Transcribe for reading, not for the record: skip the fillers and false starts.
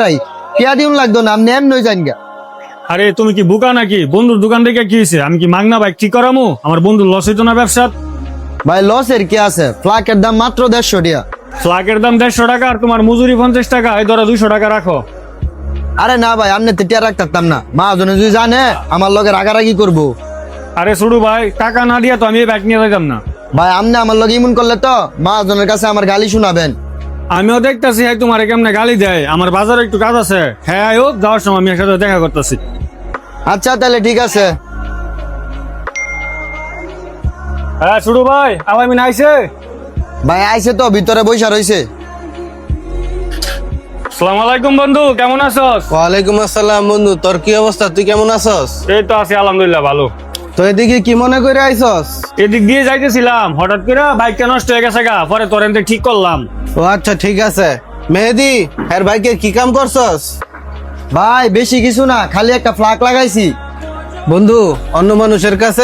রাই টিয়া দিউন লাগতো না, আপনি এমনি যান গা। আরে তুমি কি বুকা নাকি? বন্ধুর দোকান থেকে কি হয়েছে? আমি কি মাগনা বাইক ঠিক করামু? আমার বন্ধুর লস হইতো না ব্যবসা। ভাই লসের কি আছে, ফ্লাকের দাম মাত্র 150 টিয়া। ফ্লাগের দাম 150 টাকা আর তোমার মজুরি 50 টাকা, এই ধরো 200 টাকা রাখো। আরে না ভাই, আপনি তো টিয়া রাখতাম না, মহাজনে যদি জানে আমার লগে রাগারাগি করবো। আরে ছোটু ভাই, টাকা না দিয়া তো আমি এই বাইক নিয়ে যাইতাম না। ভাই আপনি আমার লগে ইমন করলে তো মহাজনের কাছে আমার গালি শুনাবেন। আমিও দেখতাছি হ্যাঁ তোমার কেমনে গালি দেয়। আমার বাজারে একটু কাজ আছে, হ্যাঁ আয়ো, যাওয়ার সময় আমি একসাথে দেখা করতেছি। আচ্ছা তাহলে ঠিক আছে। হ্যাঁ ছোটু ভাই, আমার মিন আইছে। ভাই আইছে তো, ভিতরে বইসা রইছে। আসসালামু আলাইকুম বন্ধু, কেমন আছস? ওয়ালাইকুম আসসালাম বন্ধু, তোর কি অবস্থা? তুই কেমন আছস? এই তো আছি আলহামদুলিল্লাহ ভালো। তো এদিকে কি মনে করে আইছস? এদিক দিয়ে যাইতেছিলাম, হঠাৎ করে বাইকটা নষ্ট হয়ে গেছে গা, পরে তোর এনতে ঠিক করলাম। ও আচ্ছা ঠিক আছে। মেহেদি, এর বাইকে কি কাম করছস? ভাই বেশি কিছু না, খালি একটা ফ্লাক লাগাইছি। বন্ধু, অন্য মানুষের কাছে